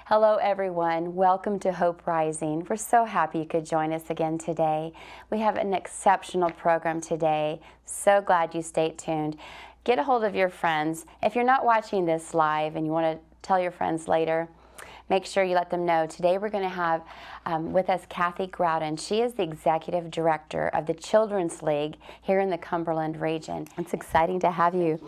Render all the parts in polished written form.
Hello everyone, welcome to Hope Rising. We're so happy you could join us again today. We have an exceptional program today. So glad you stayed tuned. Get a hold of your friends. If you're not watching this live and you want to tell your friends later, make sure you let them know. Today we're going to have with us Cathy Growden. She is the Executive Director of the Children's League here in the Cumberland region. It's exciting to have you.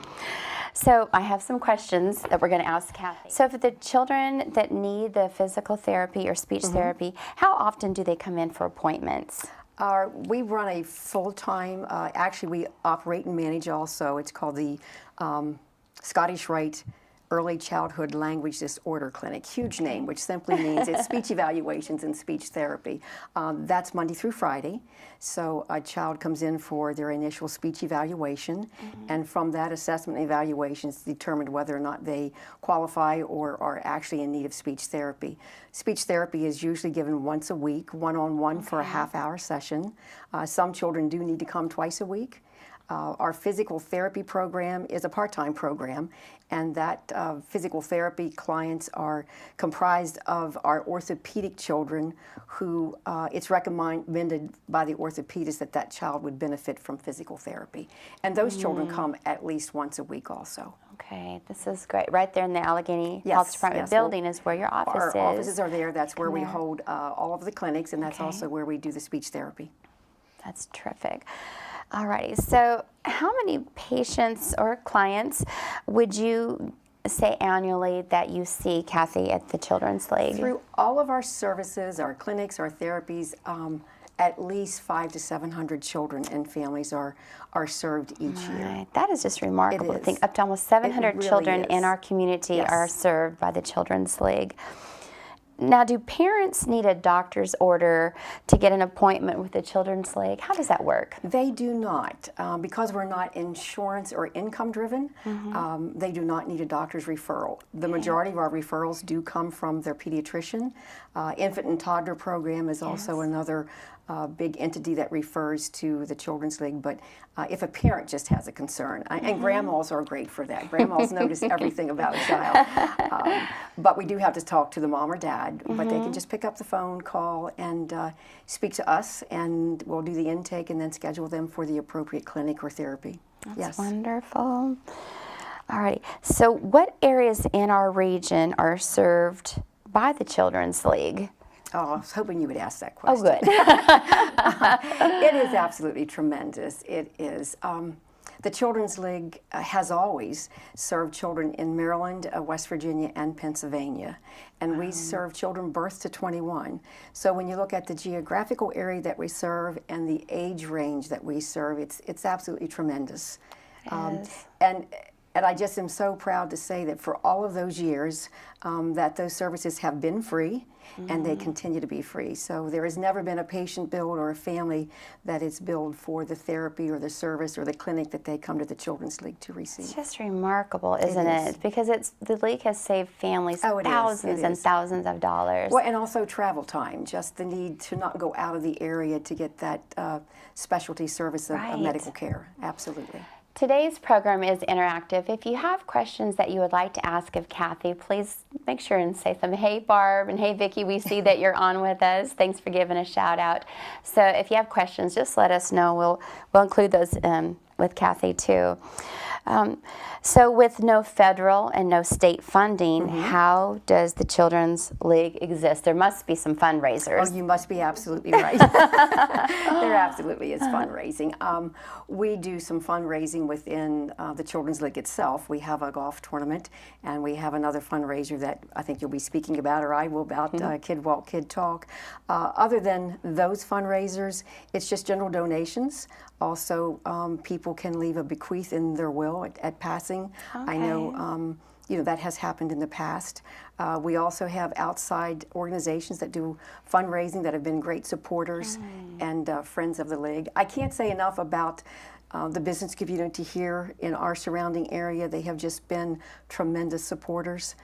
So I have some questions that we're going to ask Cathy. So for the children that need the physical therapy or speech therapy, how often do they come in for appointments? We run a full-time, actually we operate and manage also, it's called the Scottish Rite Early Childhood Language Disorder Clinic. Huge name, which simply means it's speech evaluations and speech therapy. That's Monday through Friday. So a child comes in for their initial speech evaluation, and from that assessment and evaluation is determined whether or not they qualify or are actually in need of speech therapy. Speech therapy is usually given once a week, one-on-one for a half-hour session. Some children do need to come twice a week. Our physical therapy program is a part-time program, and that physical therapy clients are comprised of our orthopedic children who it's recommended by the orthopedist that child would benefit from physical therapy. And those children come at least once a week also. Okay, this is great. Right there in the Allegheny Health Department building is where your office is. Our offices are there. That's where we hold all of the clinics, and that's also where we do the speech therapy. That's terrific. Alrighty, so how many patients or clients would you say annually that you see, Cathy, at the Children's League? Through all of our services, our clinics, our therapies, at least 500 to 700 children and families are served each year. That is just remarkable to think. Up to almost 700 children in our community are served by the Children's League. Now, do parents need a doctor's order to get an appointment with the Children's League? How does that work? They do not. Because we're not insurance or income driven, they do not need a doctor's referral. The majority of our referrals do come from their pediatrician. Infant and toddler program is also another big entity that refers to the Children's League, but if a parent just has a concern, and grandmas are great for that. Grandmas notice everything about a child. But we do have to talk to the mom or dad, but they can just pick up the phone, call, and speak to us, and we'll do the intake and then schedule them for the appropriate clinic or therapy. That's wonderful. All right, so what areas in our region are served by the Children's League? Oh, I was hoping you would ask that question. Oh, good. It is absolutely tremendous. It is. The Children's League has always served children in Maryland, West Virginia, and Pennsylvania. And we serve children birth to 21. So when you look at the geographical area that we serve and the age range that we serve, it's absolutely tremendous. And I just am so proud to say that for all of those years that those services have been free, and they continue to be free. So there has never been a patient billed or a family that is billed for the therapy or the service or the clinic that they come to the Children's League to receive. It's just remarkable, isn't it? Because the League has saved families thousands and thousands of dollars. Well, and also travel time, just the need to not go out of the area to get that specialty service of medical care. Absolutely. Today's program is interactive. If you have questions that you would like to ask of Cathy, please make sure and say something. Hey, Barb, and hey, Vicki, we see that you're on with us. Thanks for giving a shout out. So if you have questions, just let us know. We'll include those with Cathy too. So with no federal and no state funding, how does the Children's League exist? There must be some fundraisers. Oh, you must be absolutely right. There absolutely is fundraising. We do some fundraising within the Children's League itself. We have a golf tournament, and we have another fundraiser that I think you'll be speaking about, or I will, about Kid Walk, Kid Talk. Other than those fundraisers, it's just general donations. Also, people can leave a bequeath in their will at passing. I know, that has happened in the past. We also have outside organizations that do fundraising that have been great supporters and friends of the League. I can't say enough about the business community here in our surrounding area. They have just been tremendous supporters.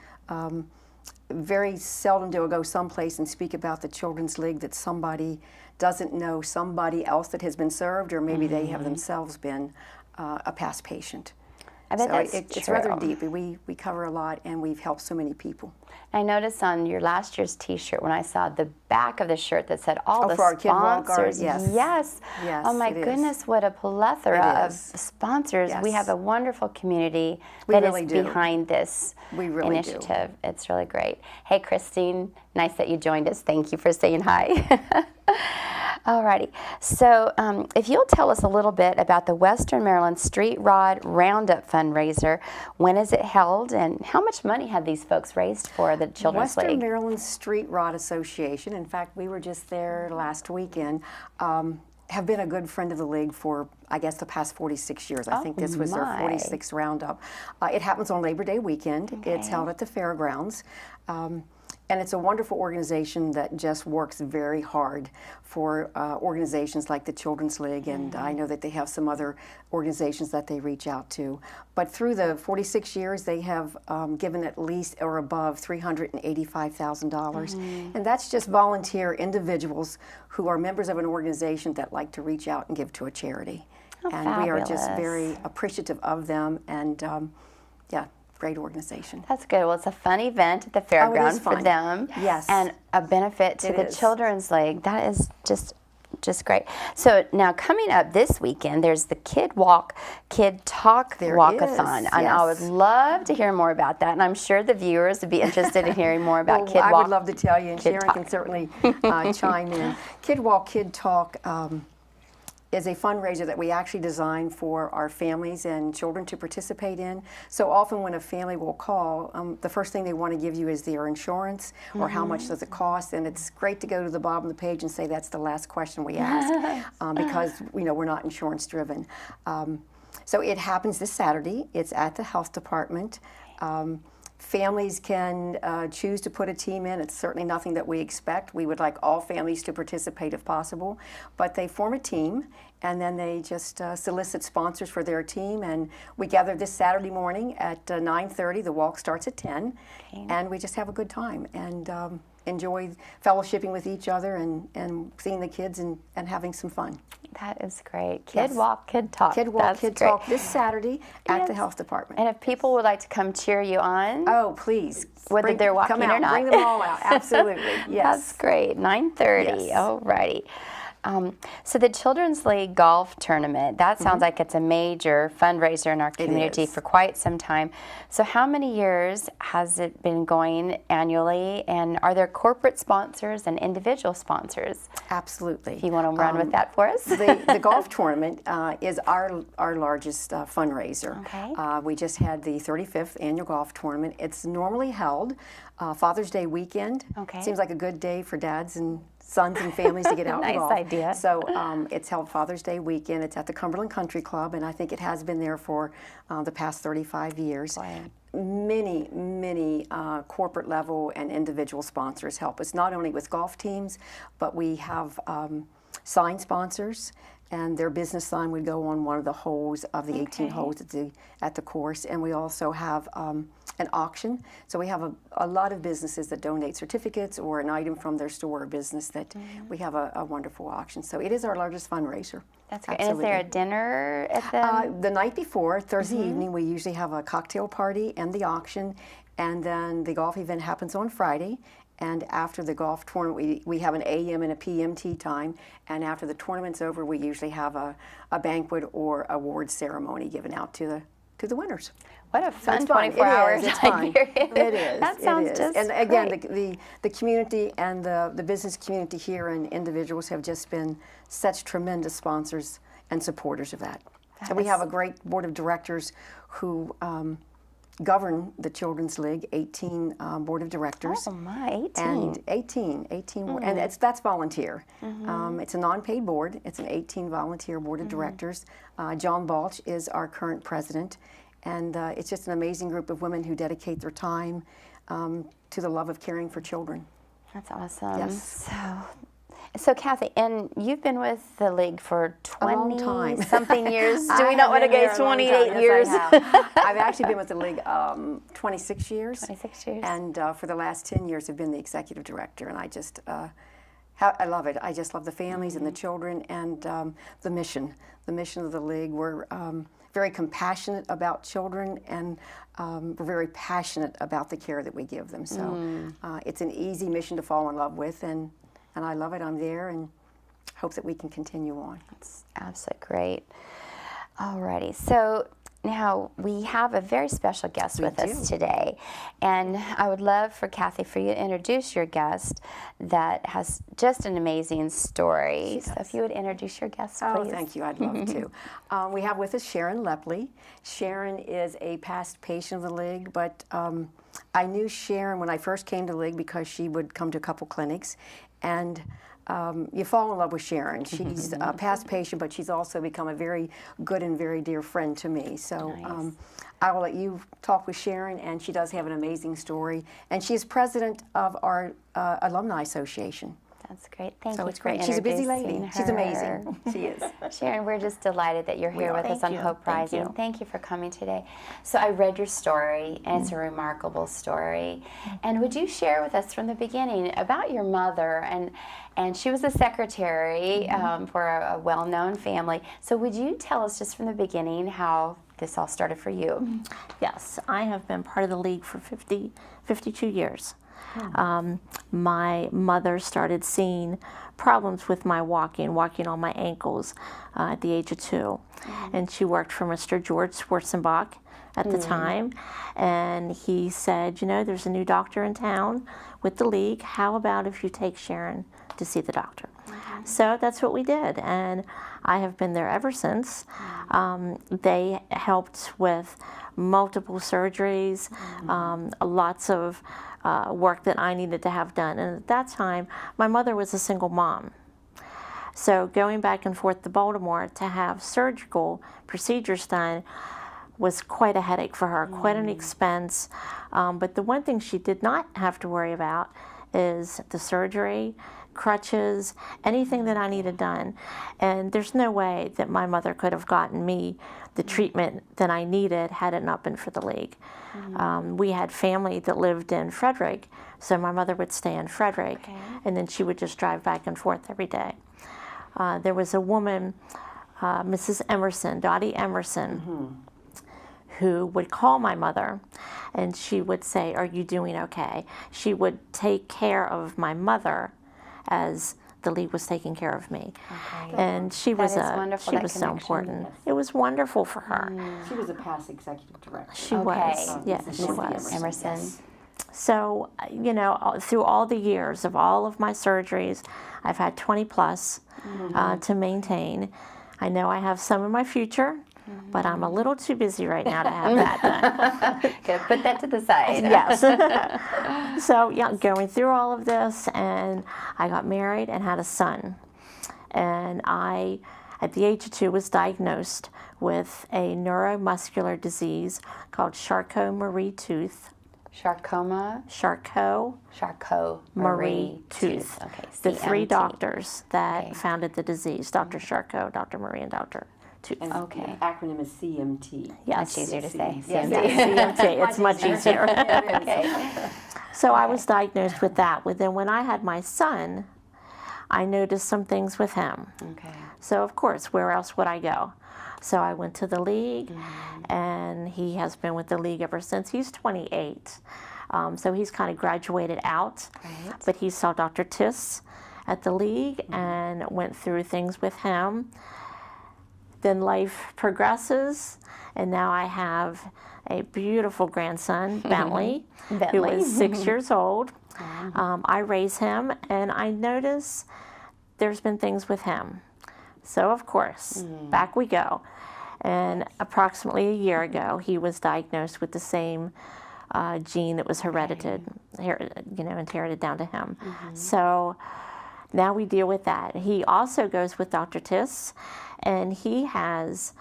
Very seldom do I go someplace and speak about the Children's League that somebody doesn't know somebody else that has been served, or maybe they have themselves been a past patient. I bet So that's it's true. rather deep. We cover a lot, and we've helped so many people. I noticed on your last year's T-shirt when I saw the back of the shirt that said all the for our Kid Walk, sponsors. yes. Yes. Yes, Oh my it is. goodness, what a plethora It of is. sponsors. We Yes. have a wonderful community We that really is do. behind this We really do. initiative. It's really great. Hey, Christine, nice that you joined us. Thank you for saying hi. Alrighty, so if you'll tell us a little bit about the Western Maryland Street Rod Roundup fundraiser, when is it held, and how much money have these folks raised for the Children's Western League? Maryland Street Rod Association, in fact, we were just there last weekend, have been a good friend of the league for, I guess, the past 46 years. I think this was their my. 46th roundup. It happens on Labor Day weekend. It's Okay. held at the fairgrounds. And it's a wonderful organization that just works very hard for organizations like the Children's League, and I know that they have some other organizations that they reach out to. But through the 46 years, they have given at least or above $385,000. And that's just volunteer individuals who are members of an organization that like to reach out and give to a charity. Oh, and we are just fabulous. very appreciative of them, and yeah, great organization. That's good. Well, it's a fun event at the fairground for fun. them. Yes. And a benefit to It the is. Children's League. That is just great. So now coming up this weekend, there's the Kid Walk, Kid Talk There Walkathon. is, And I would yes. love to hear more about that. And I'm sure the viewers would be interested in hearing more about Well, Kid I Walk. would love to tell you, and Kid Sharen Talk. can certainly chime in. Kid Walk, Kid Talk is a fundraiser that we actually designed for our families and children to participate in. So often when a family will call, the first thing they want to give you is their insurance or how much does it cost, and it's great to go to the bottom of the page and say that's the last question we ask because we're not insurance driven. So it happens this Saturday. It's at the health department. Families can choose to put a team in. It's certainly nothing that we expect. We would like all families to participate if possible, but they form a team and then they just solicit sponsors for their team, and we gather this Saturday morning at 9:30. The walk starts at 10, and we just have a good time and enjoy fellowshipping with each other and seeing the kids and having some fun. That is great. Kid Yes. Walk, Kid Talk. Kid Walk, That's Kid great. Talk this Saturday at the Yes. health department. And if people would like to come cheer you on, Oh, please. whether they're walking come out, or not. Bring them all out. Absolutely. Yes. That's great. 9:30. Yes. Alrighty. So the Children's League Golf Tournament, that sounds like it's a major fundraiser in our community is. for quite some time. So how many years has it been going annually, and are there corporate sponsors and individual sponsors? Absolutely. If you want to run with that for us. The golf tournament is our largest fundraiser. Okay. We just had the 35th annual golf tournament. It's normally held Father's Day weekend. Okay. Seems like a good day for dads and sons and families to get out Nice and golf. idea. So it's held Father's Day weekend. It's at the Cumberland Country Club, and I think it has been there for the past 35 years. Wow. Many corporate level and individual sponsors help us, not only with golf teams, but we have sign sponsors, and their business sign would go on one of the holes of the 18 holes at the course. And we also have an auction. So we have a lot of businesses that donate certificates or an item from their store or business that we have a wonderful auction. So it is our largest fundraiser. That's great. And is there a dinner at the... The night before, Thursday evening, we usually have a cocktail party and the auction, and then the golf event happens on Friday. And after the golf tournament, we have an AM and a PM tea time, and after the tournament's over, we usually have a banquet or award ceremony given out to the winners. What a fun It's fun. 24-hour It is. It's time fun. period. It is. That It sounds is. just And again, great. the community and the business community here and individuals have just been such tremendous sponsors and supporters of that. And we have a great board of directors who govern the Children's League, 18 board of directors. Oh my, 18. And 18 and that's volunteer. It's a non-paid board. It's an 18 volunteer board of directors. John Balch is our current president, and it's just an amazing group of women who dedicate their time to the love of caring for children. That's awesome. Yes. So Cathy, and you've been with the league for A long time. 20-something years. Do I we not have want to been here go a long time. 28 Yes, years? I have. I've actually been with the league 26 years. 26 years. And for the last 10 years, I've been the executive director, and I just I love it. I just love the families and the children and the mission of the league. We're very compassionate about children, and we're very passionate about the care that we give them. So it's an easy mission to fall in love with, and I love it. I'm there and hope that we can continue on. That's absolutely great. Alrighty, so now we have a very special guest with us today, and I would love for Cathy for you to introduce your guest that has just an amazing story. So if you would introduce your guest, please. Oh, thank you. I'd love to. We have with us Sharen Lepley. Sharen is a past patient of the League, but I knew Sharen when I first came to the League because she would come to a couple clinics, and you fall in love with Sharen. She's a past patient, but she's also become a very good and very dear friend to me. So Nice. I will let you talk with Sharen, and she does have an amazing story. And she is president of our Alumni Association. That's great. Thank So you it's for great. She's a busy lady. introducing She's her. amazing. She is. Sharen, we're just delighted that you're here with us on you. Hope Thank Rising. you. Thank you for coming today. So I read your story, and it's a remarkable story. And would you share with us from the beginning about your mother? And she was a secretary for a well-known family. So would you tell us just from the beginning how this all started for you? Yes, I have been part of the League for 52 years. My mother started seeing problems with my walking on my ankles at the age of 2. And she worked for Mr. George Schwarzenbach at the time. And he said, you know, there's a new doctor in town with the League. How about if you take Sharen to see the doctor? So that's what we did. And I have been there ever since. They helped with multiple surgeries, lots of work that I needed to have done. And at that time, my mother was a single mom. So going back and forth to Baltimore to have surgical procedures done was quite a headache for her, quite an expense. But the one thing she did not have to worry about is the surgery, crutches, anything that I needed done. And there's no way that my mother could have gotten me the treatment that I needed had it not been for the League. We had family that lived in Frederick, so my mother would stay in Frederick, and then she would just drive back and forth every day. There was a woman, Mrs. Emerson, Dottie Emerson, who would call my mother, and she would say, "Are you doing okay?" She would take care of my mother as the League was taking care of me. And she was is wonderful, she that was so connection. important. It was wonderful for her. She was a past executive director. She was, yes, Mrs. she Dorothy was. Emerson. Yes. So, you know, through all the years of all of my surgeries, I've had 20 plus to maintain. I know I have some in my future, but I'm a little too busy right now to have that done. Good. Put that to the side. Yes. So, yeah, going through all of this, and I got married and had a son. And I, at the age of 2, was diagnosed with a neuromuscular disease called Charot Marie Tooth. Charot Marie Tooth. Okay. The 3 CMT. doctors that Okay. founded the disease, Dr. Charot, Dr. Marie, and Dr. Tooth. And Okay. the acronym is CMT. Yes. Much easier to say. Yes. CMT. CMT, it's much easier. Okay. So I was diagnosed with that. But then when I had my son, I noticed some things with him. Okay. So of course, where else would I go? So I went to the League, and he has been with the League ever since. He's 28, so he's kind of graduated out. Right. But he saw Dr. Tiss at the League and went through things with him. Then life progresses, and now I have a beautiful grandson, Bentley, who Bentley. is 6 years old. I raise him, and I notice there's been things with him. So, of course, back we go. And approximately a year ago, he was diagnosed with the same gene that was inherited down to him. So now we deal with that. He also goes with Dr. Tiss, and he has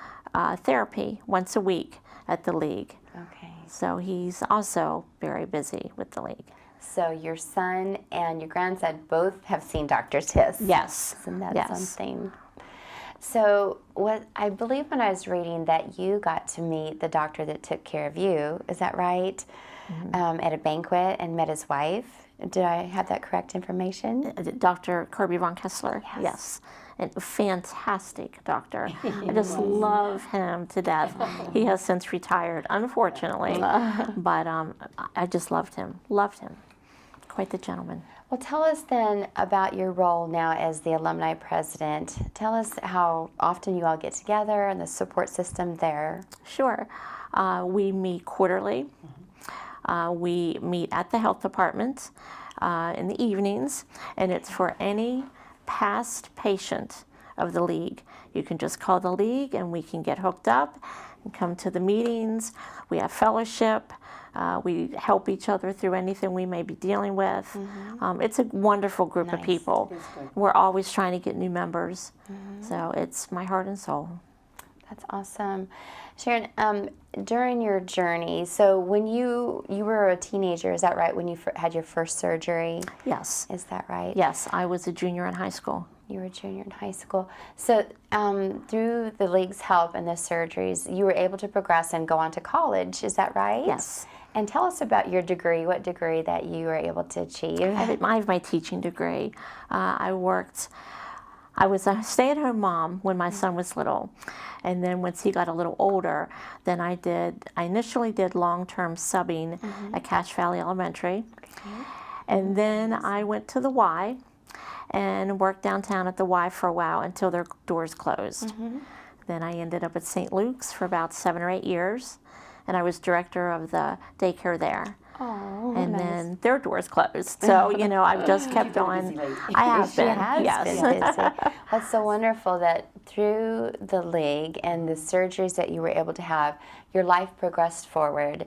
therapy once a week at the League. Okay. So he's also very busy with the League. So your son and your grandson both have seen Dr. Tiss. Yes. Isn't that Yes. something? So what I believe when I was reading that you got to meet the doctor that took care of you, is that right? at a banquet and met his wife. Did I have that correct information? Dr. Kirby von Kessler, yes. And fantastic doctor. I just love him to death. He has since retired, unfortunately, but I just loved him. Quite the gentleman. Well, tell us then about your role now as the alumni president. Tell us how often you all get together and the support system there. Sure. We meet quarterly. We meet at the health department in the evenings, and it's for any past patient of the league. You can just call the league and we can get hooked up and come to the meetings. We have fellowship. We help each other through anything we may be dealing with. It's a wonderful group of people. We're always trying to get new members. So it's my heart and soul. That's awesome. Sharen, during your journey, so when you were a teenager, is that right, when you had your first surgery? Yes. Is that right? Yes, I was a junior in high school. You were a junior in high school. So through the league's help and the surgeries, you were able to progress and go on to college, is that right? Yes. And tell us about your degree, what degree that you were able to achieve. I have my teaching degree. I was a stay-at-home mom when my son was little. And then once he got a little older, then I initially did long-term subbing at Cache Valley Elementary. And then I went to the Y and worked downtown at the Y for a while until their doors closed. Then I ended up at St. Luke's for about 7 or 8 years, and I was director of the daycare there. Oh, and nice. Then their doors closed. So, I've just kept on. I have been. Yes. Been busy. That's so wonderful that through the league and the surgeries that you were able to have, your life progressed forward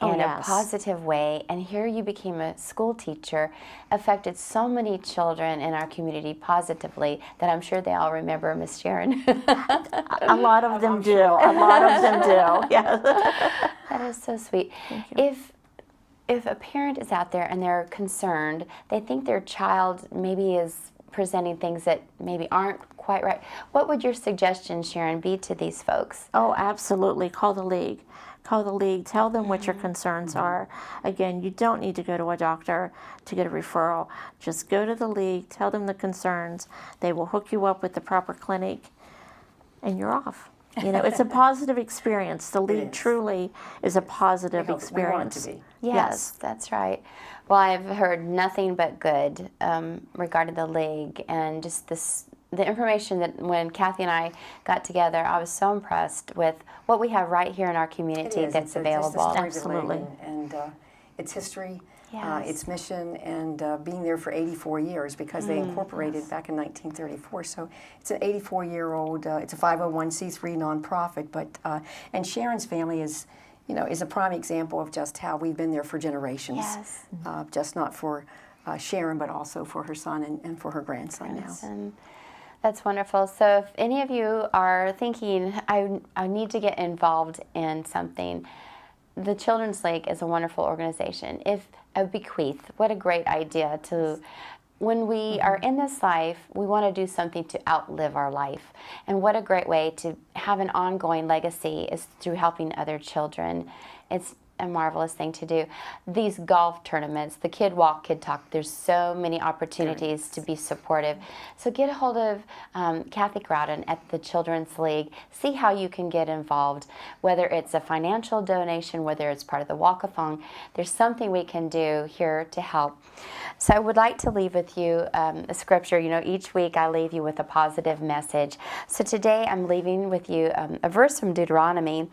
in a positive way. And here you became a school teacher, affected so many children in our community positively that I'm sure they all remember Miss Sharen. A lot of them do. A lot of them do. Yes. That is so sweet. Thank you. If a parent is out there and they're concerned, they think their child maybe is presenting things that maybe aren't quite right, what would your suggestion, Sharen, be to these folks? Oh, absolutely. Call the league. Call the league. Tell them what your concerns are. Again, you don't need to go to a doctor to get a referral. Just go to the league, tell them the concerns. They will hook you up with the proper clinic, and you're off. It's a positive experience. The league truly is a positive experience. We want it to be. Yes, that's right. Well, I've heard nothing but good regarding the league and just the information that when Cathy and I got together, I was so impressed with what we have right here in our community that's available. Absolutely. And its history, Yes. its mission, and being there for 84 years because they incorporated back in 1934. So it's an 84-year-old, it's a 501c3 nonprofit, but and Sharon's family is a prime example of just how we've been there for generations. Yes. Just not for Sharen, but also for her son and for her grandson now. And that's wonderful. So if any of you are thinking, I need to get involved in something, the Children's League is a wonderful organization. If a bequeath, what a great idea to, when we are in this life, we want to do something to outlive our life. And what a great way to have an ongoing legacy is through helping other children. It's a marvelous thing to do. These golf tournaments, the Kid Walk, Kid Talk, there's so many opportunities to be supportive. So get a hold of Cathy Growden at the Children's League. See how you can get involved, whether it's a financial donation, whether it's part of the walkathon. There's something we can do here to help. So I would like to leave with you a scripture. Each week I leave you with a positive message. So today I'm leaving with you a verse from Deuteronomy,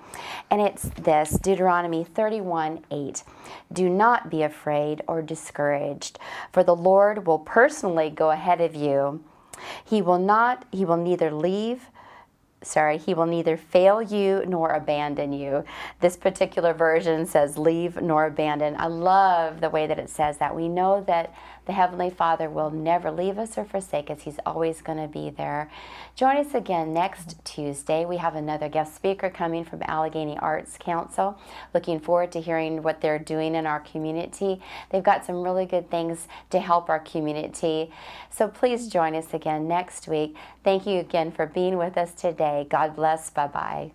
and it's this, Deuteronomy 31:8. Do not be afraid or discouraged, for the Lord will personally go ahead of you. He will neither fail you nor abandon you. This particular version says leave nor abandon. I love the way that it says that. We know that the Heavenly Father will never leave us or forsake us. He's always going to be there. Join us again next Tuesday. We have another guest speaker coming from Allegheny Arts Council. Looking forward to hearing what they're doing in our community. They've got some really good things to help our community. So please join us again next week. Thank you again for being with us today. God bless. Bye-bye.